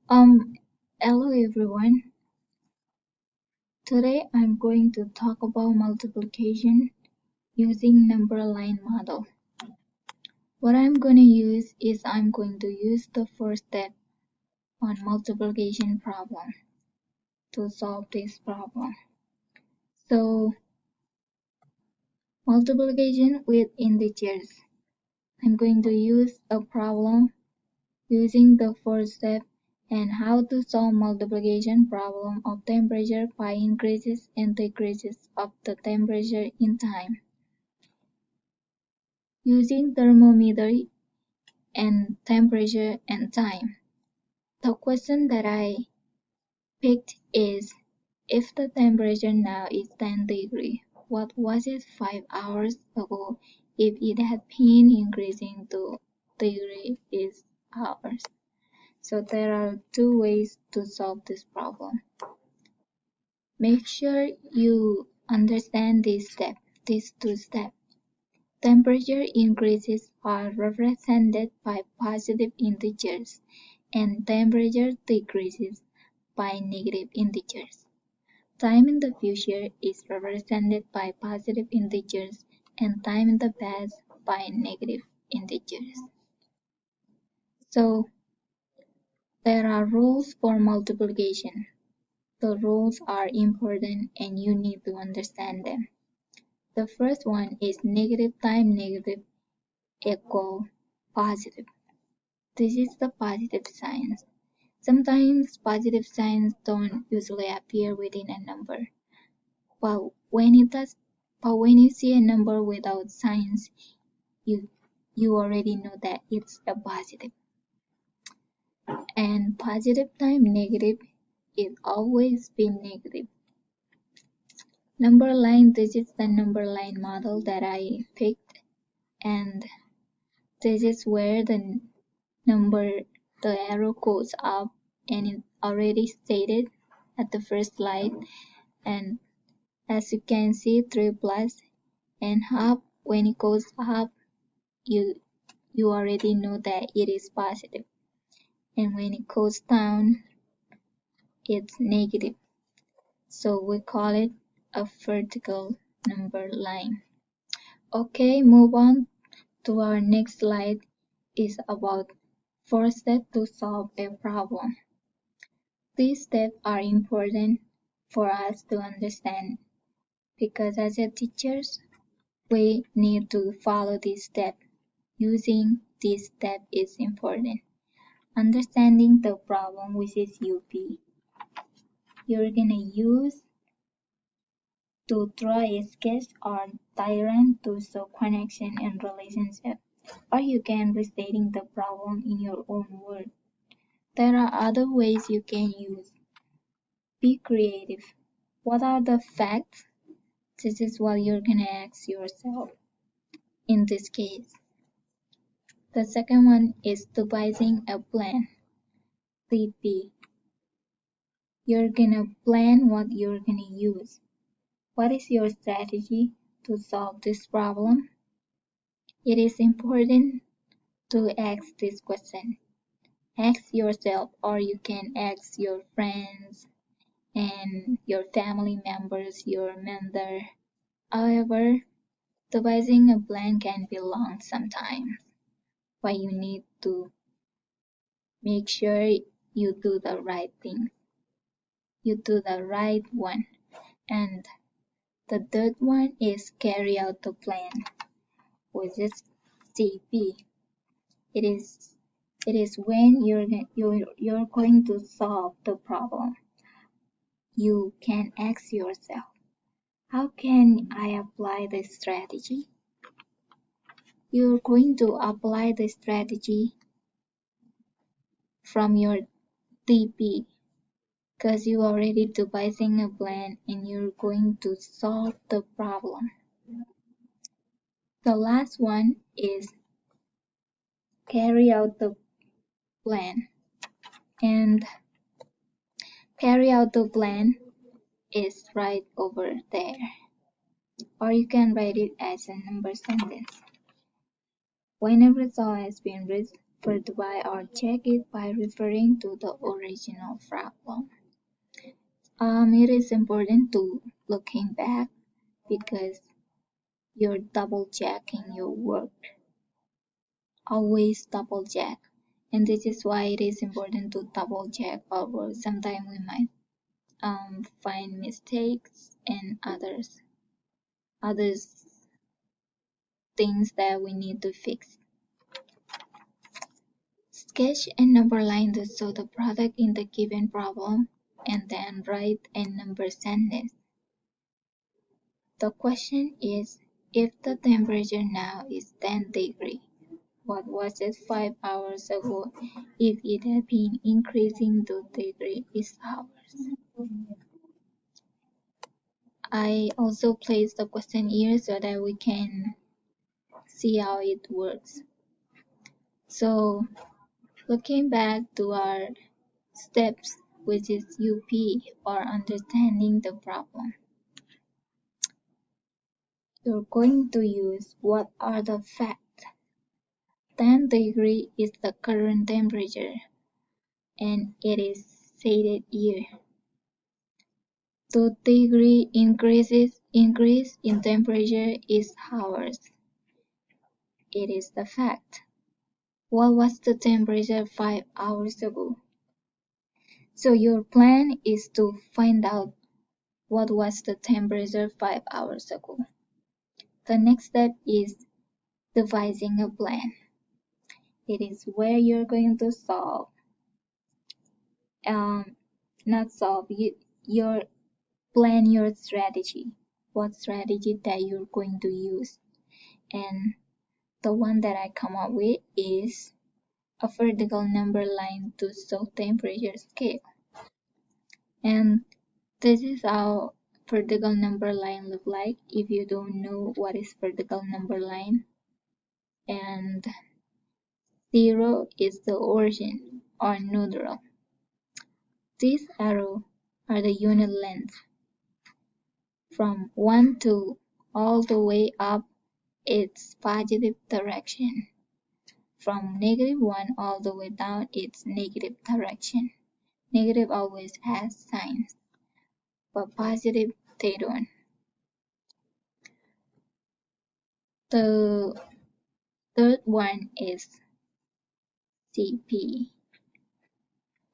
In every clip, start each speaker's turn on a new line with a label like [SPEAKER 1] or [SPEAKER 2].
[SPEAKER 1] Um, Hello everyone. Today I'm going to talk about multiplication using number line model. What I'm going to use the first step on multiplication problem to solve this problem. So, multiplication with integers. I'm going to use a problem using the first step and how to solve multiplication problem of temperature by increases and decreases of the temperature in time. Using thermometer and temperature and time. The question that I picked is, if the temperature now is 10 degrees, what was it 5 hours ago if it had been increasing to degree is hours? So there are two ways to solve this problem. Make sure you understand these two steps. Temperature increases are represented by positive integers and temperature decreases by negative integers. Time in the future is represented by positive integers and time in the past by negative integers. So there are rules for multiplication. The rules are important and you need to understand them. The first one is negative times negative equal positive. This is the positive signs. Sometimes positive signs don't usually appear within a number, but when it does, but when you see a number without signs, you you already know that it's a positive. And positive times negative is always been negative. Number line, this is the number line model that I picked, and this is where the number, the arrow goes up, and it already stated at the first slide. And as you can see, 3 plus and half, when it goes up, you already know that it is positive. And when it goes down, it's negative. So we call it a vertical number line. Okay, move on to our next slide is about 4 steps to solve a problem. These steps are important for us to understand because as a teachers, we need to follow this step. Using this step is important. Understanding the problem, which is UP. You're gonna use to draw a sketch or diagram to show connection and relationship, or you can restating the problem in your own words. There are other ways you can use. Be creative. What are the facts? This is what you're gonna ask yourself in this case. The second one is devising a plan. TP. You're gonna plan what you're gonna use. What is your strategy to solve this problem? It is important to ask this question. Ask yourself, or you can ask your friends and your family members, your mentor. However, devising a plan can be long sometimes, but you need to make sure you do the right thing. You do the right one. And the third one is carry out the plan, which is CP. It is when you're going to solve the problem. You can ask yourself, how can I apply this strategy? You're going to apply the strategy from your TP because you already devising a plan and you're going to solve the problem. The last one is carry out the plan. And carry out the plan is right over there. Or you can write it as a number sentence. When a result has been reached, verify or check it by referring to the original problem. It is important to looking back because you're double checking your work. Always double check. And this is why it is important to double check our work. Sometimes we might find mistakes and others things that we need to fix. Sketch a number line to show the product in the given problem and then write a number sentence. The question is, if the temperature now is 10 degrees, what was it 5 hours ago if it had been increasing to degrees hours? I also placed the question here so that we can see how it works. So looking back to our steps, which is UP or understanding the problem. You're going to use what are the facts. 10 degrees is the current temperature and it is stated here. 2 degree increase in temperature is hours. It is the fact. What was the temperature 5 hours ago? So your plan is to find out what was the temperature 5 hours ago. The next step is devising a plan. It is where you're going to solve, not solve, your plan your strategy. What strategy that you're going to use. And the one that I come up with is a vertical number line to show temperature scale. And this is how vertical number line look like if you don't know what is vertical number line. And 0 is the origin or neutral. These arrows are the unit length. From 1 to all the way up, it's positive direction. From -1 all the way down, it's negative direction. Negative always has signs, but positive they don't. The third one is CP.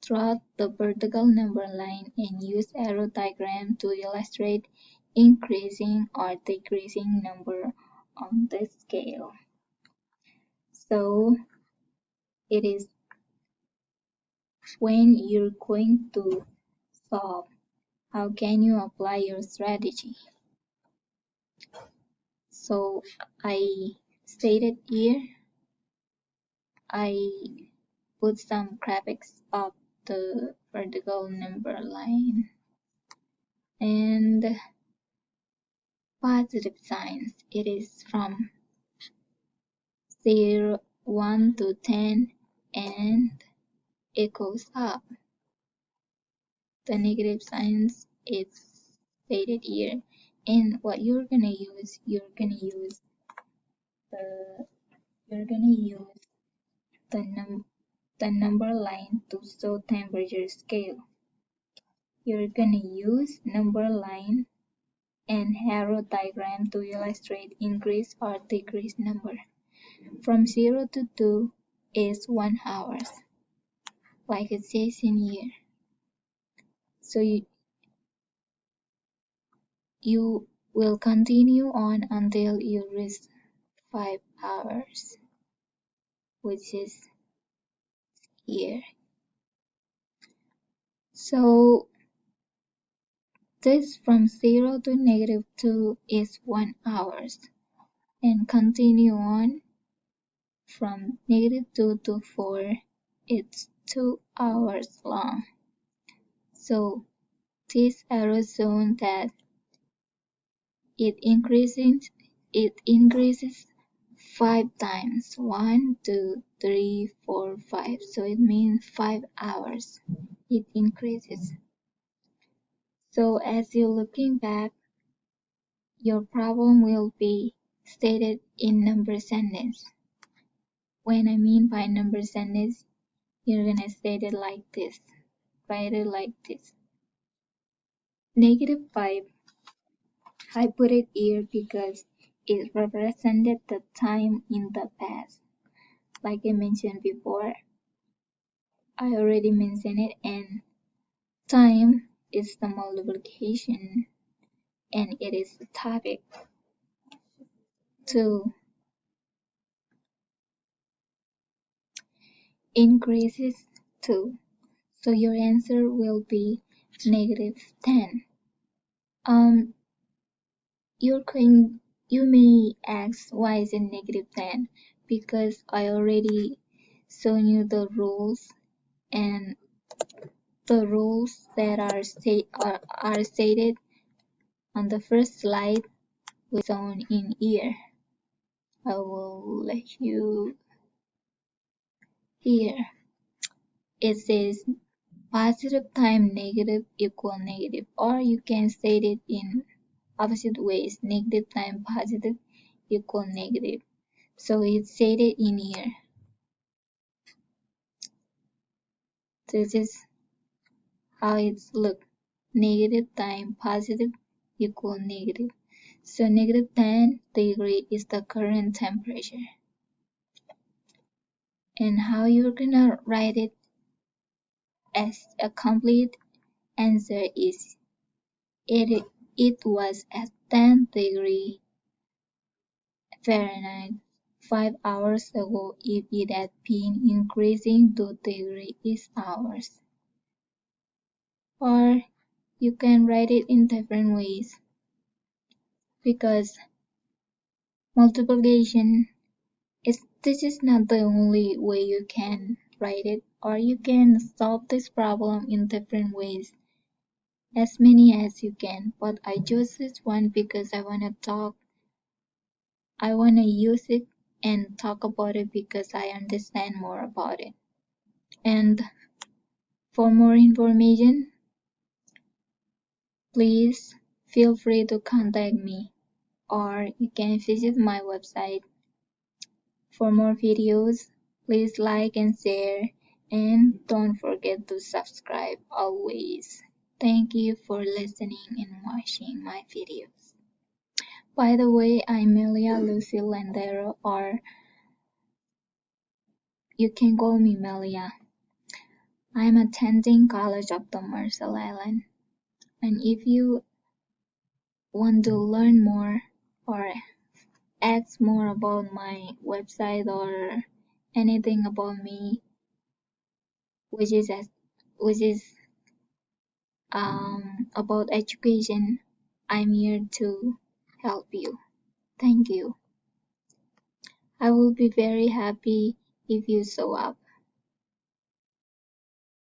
[SPEAKER 1] Draw the vertical number line and use arrow diagram to illustrate increasing or decreasing number on the scale. So it is when you're going to solve, how can you apply your strategy? So I stated here, I put some graphics of the vertical number line and positive signs. It is from 1 to 10 and it goes up. The negative signs is stated here. And what you're gonna use the number line to show temperature scale. You're gonna use number line and arrow diagram to illustrate increase or decrease number. From 0 to 2 is 1 hour, like it says in here. So you will continue on until you reach 5 hours, which is here. So this from 0 to -2 is 1 hour and continue on from -2 to 4, it's 2 hours long. So this arrow shows that it increases 5 times. 1, 2, 3, 4, 5. So it means 5 hours it increases. So as you're looking back, your problem will be stated in number sentence. When I mean by number sentence, you're gonna state it like this. Write it like this. -5. I put it here because it represented the time in the past. Like I mentioned before, I already mentioned it, and time is the multiplication and it is the topic. 2 increases 2. So your answer will be -10. Um, you may ask why is it -10? Because I already shown you the rules, and the rules that are stated on the first slide was shown in here. I will let you here. It says positive time negative equal negative, or you can state it in opposite ways. Negative time positive equal negative. So it's stated in here. This is how it's look. Negative time positive equal negative. So -10 degree is the current temperature. And how you're gonna write it as a complete answer is it was at 10 degree Fahrenheit 5 hours ago if it had been increasing 2 degrees hours. Or you can write it in different ways, because multiplication this is not the only way you can write it, or you can solve this problem in different ways, as many as you can, but I chose this one because I want to use it and talk about it because I understand more about it. And for more information, please feel free to contact me, or you can visit my website. For more videos, please like and share, and don't forget to subscribe always. Thank you for listening and watching my videos. By the way, I'm Melia Lucy Landero, or you can call me Melia. I'm attending College of the Marshall Islands, and if you want to learn more or ask more about my website or anything about me, which is about education, I'm here to help you. Thank you. I will be very happy if you show up.